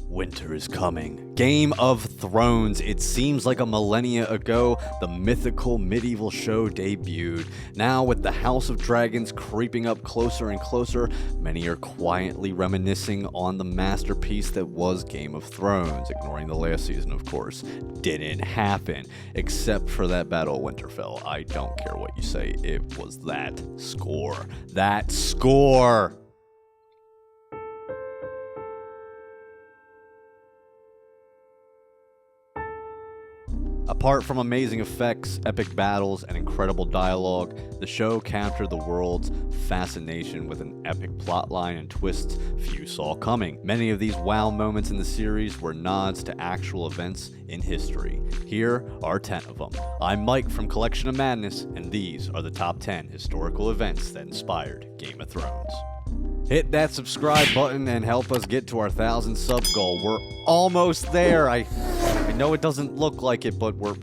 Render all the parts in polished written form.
Winter is coming. Game of Thrones. It seems like a millennia ago, the mythical medieval show debuted. Now, with the House of Dragons creeping up closer and closer, many are quietly reminiscing on the masterpiece that was Game of Thrones, ignoring the last season, of course. Didn't happen, except for that Battle of Winterfell. I don't care what you say, it was that score. That score! Apart from amazing effects, epic battles, and incredible dialogue, the show captured the world's fascination with an epic plotline and twists few saw coming. Many of these wow moments in the series were nods to actual events in history. Here are 10 of them. I'm Mike from Collection of Madness, and these are the top 10 historical events that inspired Game of Thrones. Hit that subscribe button and help us get to our 1,000 sub goal. We're almost there. I know it doesn't look like it, but we're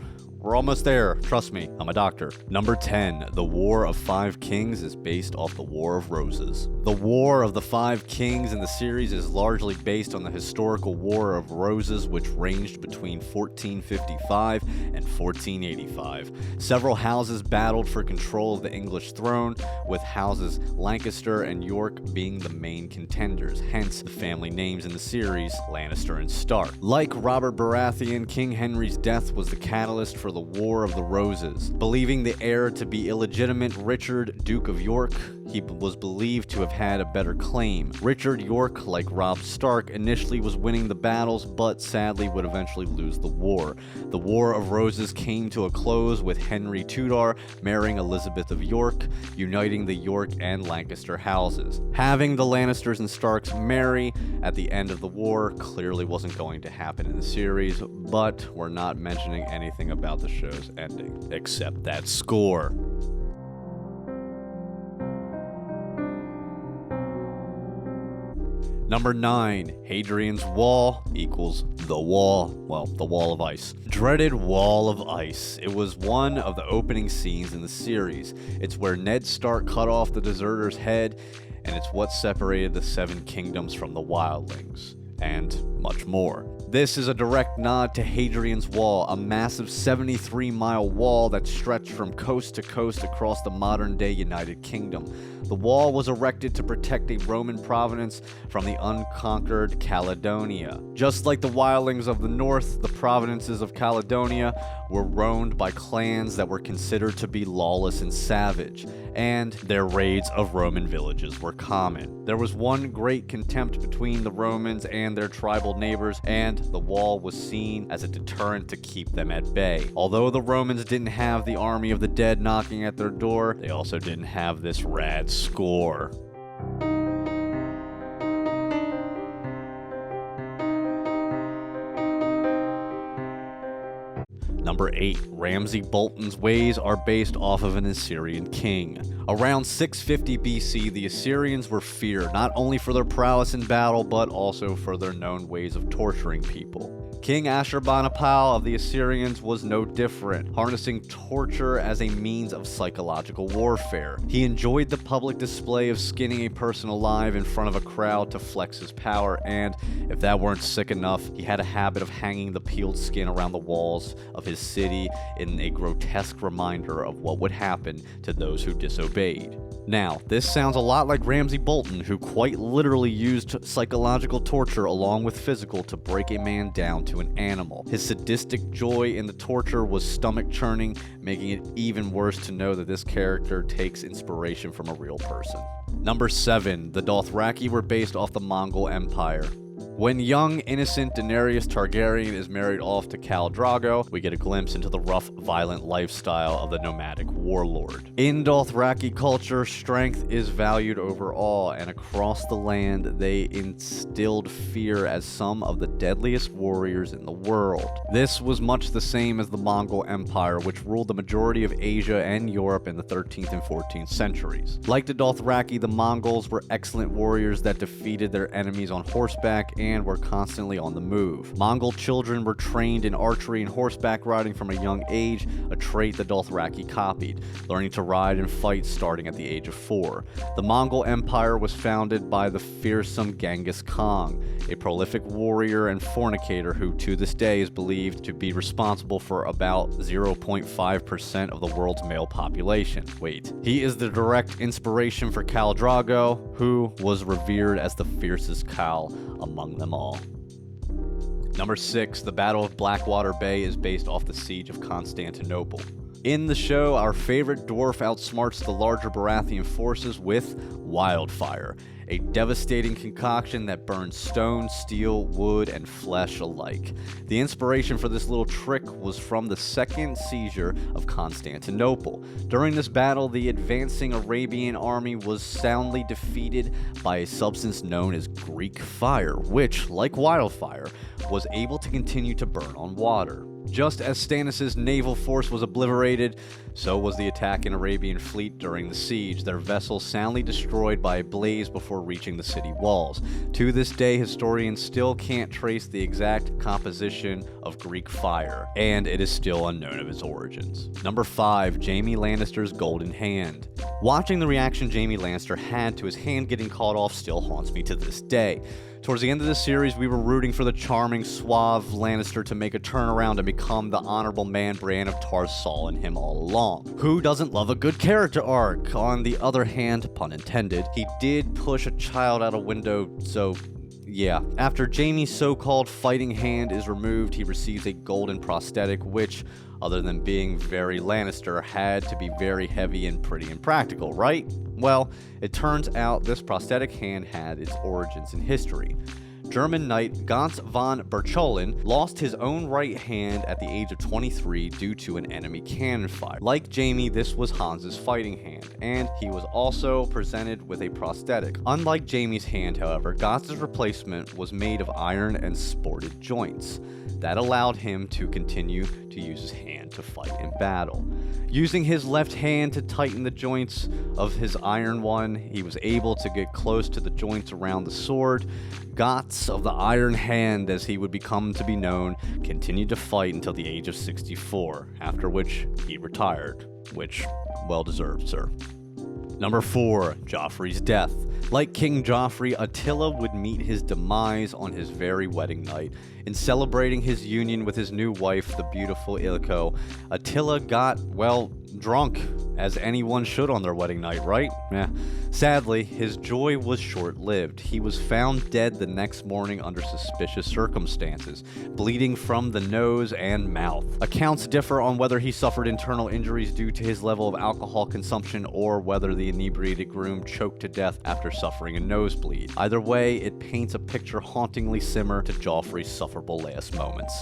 almost there. Trust me, I'm a doctor. Number 10, the War of Five Kings is based off the War of Roses. The War of the Five Kings in the series is largely based on the historical War of Roses, which ranged between 1455 and 1485. Several houses battled for control of the English throne, with houses Lancaster and York being the main contenders, hence the family names in the series, Lannister and Stark. Like Robert Baratheon, King Henry's death was the catalyst for the War of the Roses. Believing the heir to be illegitimate, Richard, Duke of York, he was believed to have had a better claim. Richard York, like Robb Stark, initially was winning the battles, but sadly would eventually lose the war. The War of Roses came to a close with Henry Tudor marrying Elizabeth of York, uniting the York and Lancaster houses. Having the Lannisters and Starks marry at the end of the war clearly wasn't going to happen in the series, but we're not mentioning anything about the show's ending, except that score. Number 9, Hadrian's Wall equals the wall. Well, the wall of ice. Dreaded Wall of Ice. It was one of the opening scenes in the series. It's where Ned Stark cut off the deserter's head, and it's what separated the Seven Kingdoms from the wildlings, and much more. This is a direct nod to Hadrian's Wall, a massive 73-mile wall that stretched from coast to coast across the modern-day United Kingdom. The wall was erected to protect a Roman province from the unconquered Caledonia. Just like the wildlings of the north, the provinces of Caledonia were roamed by clans that were considered to be lawless and savage, and their raids of Roman villages were common. There was one great contempt between the Romans and their tribal neighbors, and the wall was seen as a deterrent to keep them at bay. Although the Romans didn't have the army of the dead knocking at their door, they also didn't have this rad score. Number 8, Ramsay Bolton's ways are based off of an Assyrian king. Around 650 BC, the Assyrians were feared not only for their prowess in battle, but also for their known ways of torturing people. King ASHURBANIPAL of the Assyrians was no different, harnessing torture as a means of psychological warfare. He enjoyed the public display of skinning a person alive in front of a crowd to flex his power, and if that weren't sick enough, he had a habit of hanging the peeled skin around the walls of his city in a grotesque reminder of what would happen to those who disobeyed. Now, this sounds a lot like Ramsay Bolton, who quite literally used psychological torture along with physical to break a man down to an animal. His sadistic joy in the torture was stomach-churning, making it even worse to know that this character takes inspiration from a real person. Number 7, the Dothraki were based off the Mongol Empire. When young, innocent Daenerys Targaryen is married off to Khal Drogo, we get a glimpse into the rough, violent lifestyle of the nomadic warlord. In Dothraki culture, strength is valued over all, and across the land, they instilled fear as some of the deadliest warriors in the world. This was much the same as the Mongol Empire, which ruled the majority of Asia and Europe in the 13th and 14th centuries. Like the Dothraki, the Mongols were excellent warriors that defeated their enemies on horseback and were constantly on the move. Mongol children were trained in archery and horseback riding from a young age, a trait the Dothraki copied, learning to ride and fight starting at the age of 4. The Mongol Empire was founded by the fearsome Genghis Khan, a prolific warrior and fornicator who to this day is believed to be responsible for about 0.5% of the world's male population. Wait, he is the direct inspiration for Khal Drogo, who was revered as the fiercest Khal among them all. Number 6, the Battle of Blackwater Bay is based off the Siege of Constantinople. In the show, our favorite dwarf outsmarts the larger Baratheon forces with wildfire, a devastating concoction that burns stone, steel, wood, and flesh alike. The inspiration for this little trick was from the second seizure of Constantinople. During this battle, the advancing Arabian army was soundly defeated by a substance known as Greek fire, which, like wildfire, was able to continue to burn on water. Just as Stannis' naval force was obliterated, so was the attacking Arabian fleet during the siege, their vessels soundly destroyed by a blaze before reaching the city walls. To this day, historians still can't trace the exact composition of Greek fire, and it is still unknown of its origins. Number 5, Jaime Lannister's Golden Hand. Watching the reaction Jaime Lannister had to his hand getting caught off still haunts me to this day. Towards the end of the series, we were rooting for the charming, suave Lannister to make a turnaround and become the honorable man Brienne of Tarth saw in him all along. Who doesn't love a good character arc? On the other hand, pun intended, he did push a child out a window, so yeah. After Jaime's so-called fighting hand is removed, he receives a golden prosthetic, which, other than being very Lannister, had to be very heavy and pretty impractical, right? Well, it turns out this prosthetic hand had its origins in history. German knight Gans von Bercholin lost his own right hand at the age of 23 due to an enemy cannon fire. Like Jaime, this was Hans's fighting hand, and he was also presented with a prosthetic. Unlike Jaime's hand, however, Gans's replacement was made of iron and sported joints. That allowed him to continue to use his hand to fight in battle. Using his left hand to tighten the joints of his iron one, he was able to get close to the joints around the sword. Gats of the Iron Hand, as he would become to be known, continued to fight until the age of 64, after which he retired, which, well deserved, sir. Number 4, Joffrey's death. Like King Joffrey, Attila would meet his demise on his very wedding night. In celebrating his union with his new wife, the beautiful Ilko, Attila got, well, drunk, as anyone should on their wedding night, right? Yeah. Sadly, his joy was short-lived. He was found dead the next morning under suspicious circumstances, bleeding from the nose and mouth. Accounts differ on whether he suffered internal injuries due to his level of alcohol consumption or whether the inebriated groom choked to death after suffering a nosebleed. Either way, it paints a picture hauntingly similar to Joffrey's sufferable last moments.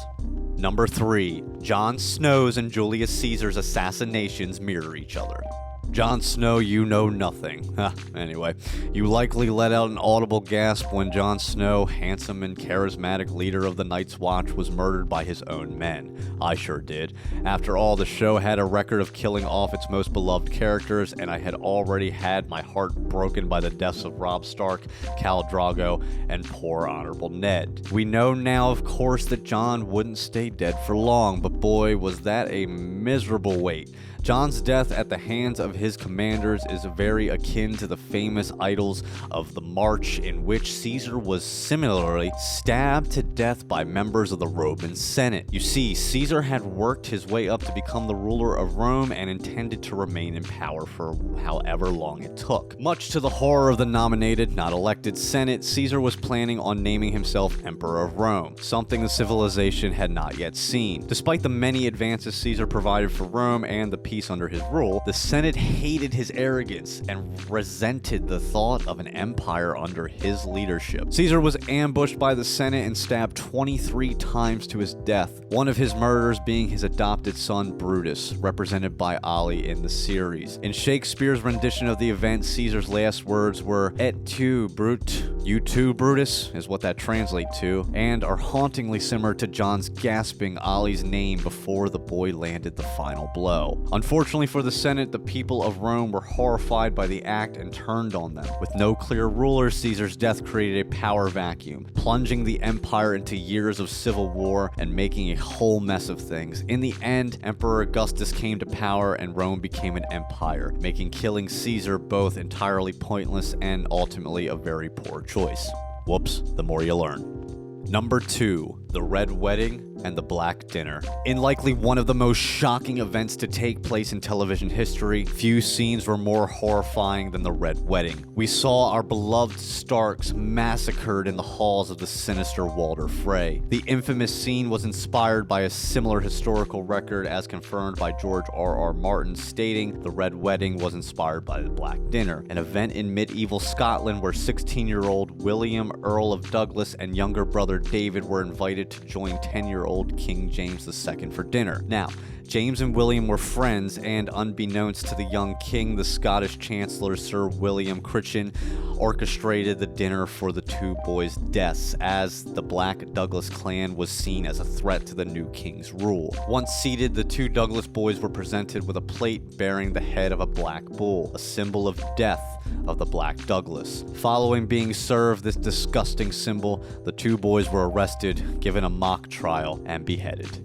Number 3, Jon Snow's and Julius Caesar's assassinations mirror each other. Jon Snow, you know nothing. Anyway, you likely let out an audible gasp when Jon Snow, handsome and charismatic leader of the Night's Watch, was murdered by his own men. I sure did. After all, the show had a record of killing off its most beloved characters, and I had already had my heart broken by the deaths of Robb Stark, Khal Drogo, and poor Honorable Ned. We know now, of course, that Jon wouldn't stay dead for long, but boy, was that a miserable wait. Jon's death at the hands of his commanders is very akin to the famous Idols of the March, in which Caesar was similarly stabbed to death by members of the Roman Senate. You see, Caesar had worked his way up to become the ruler of Rome and intended to remain in power for however long it took. Much to the horror of the nominated, not elected Senate, Caesar was planning on naming himself Emperor of Rome, something the civilization had not yet seen. Despite the many advances Caesar provided for Rome and the peace under his rule, the Senate hated his arrogance and resented the thought of an empire under his leadership. Caesar was ambushed by the Senate and stabbed 23 times to his death, one of his murderers being his adopted son Brutus, represented by Ali in the series. In Shakespeare's rendition of the event, Caesar's last words were, "Et tu, Brute," "You too, Brutus," is what that translates to, and are hauntingly similar to Jon's gasping Ali's name before the boy landed the final blow. Unfortunately for the Senate, the people of Rome were horrified by the act and turned on them. With no clear ruler, Caesar's death created a power vacuum, plunging the empire into years of civil war and making a whole mess of things. In the end, Emperor Augustus came to power and Rome became an empire, making killing Caesar both entirely pointless and ultimately a very poor choice. Whoops, the more you learn. Number 2, the Red Wedding and the Black Dinner. In likely one of the most shocking events to take place in television history, few scenes were more horrifying than the Red Wedding. We saw our beloved Starks massacred in the halls of the sinister Walder Frey. The infamous scene was inspired by a similar historical record as confirmed by George R.R. Martin, stating the Red Wedding was inspired by the Black Dinner, an event in medieval Scotland where 16-year-old William, Earl of Douglas, and younger brother David were invited to join 10-year-old King James II for dinner. Now, James and William were friends, and unbeknownst to the young king, the Scottish Chancellor Sir William Cruikshank orchestrated the dinner for the two boys' deaths, as the Black Douglas clan was seen as a threat to the new king's rule. Once seated, the two Douglas boys were presented with a plate bearing the head of a black bull, a symbol of death of the Black Douglas. Following being served this disgusting symbol, the two boys were arrested, given a mock trial, and beheaded.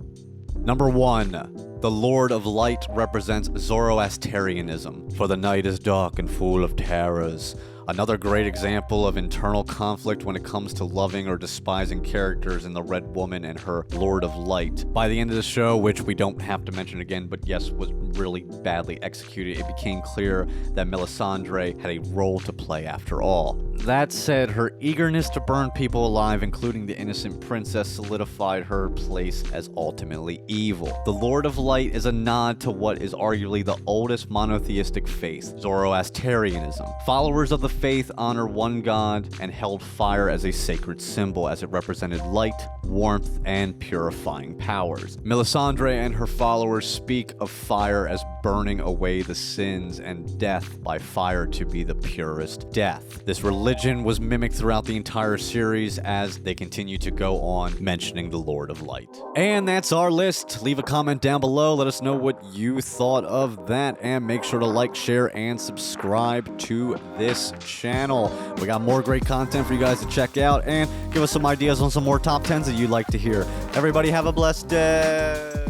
Number 1. The Lord of Light represents Zoroastrianism, for the night is dark and full of terrors. Another great example of internal conflict when it comes to loving or despising characters in The Red Woman and her Lord of Light. By the end of the show, which we don't have to mention again, but yes, was really badly executed, it became clear that Melisandre had a role to play after all. That said, her eagerness to burn people alive, including the innocent princess, solidified her place as ultimately evil. The Lord of Light is a nod to what is arguably the oldest monotheistic faith, Zoroastrianism. Followers of the faith honor one god and held fire as a sacred symbol, as it represented light, warmth, and purifying powers. Melisandre and her followers speak of fire as burning away the sins and death by fire to be the purest death. This religion was mimicked throughout the entire series as they continue to go on mentioning the Lord of Light. And that's our list. Leave a comment down below. Let us know what you thought of that, and make sure to like, share, and subscribe to this channel. We got more great content for you guys to check out, and give us some ideas on some more top 10s that you'd like to hear. Everybody have a blessed day.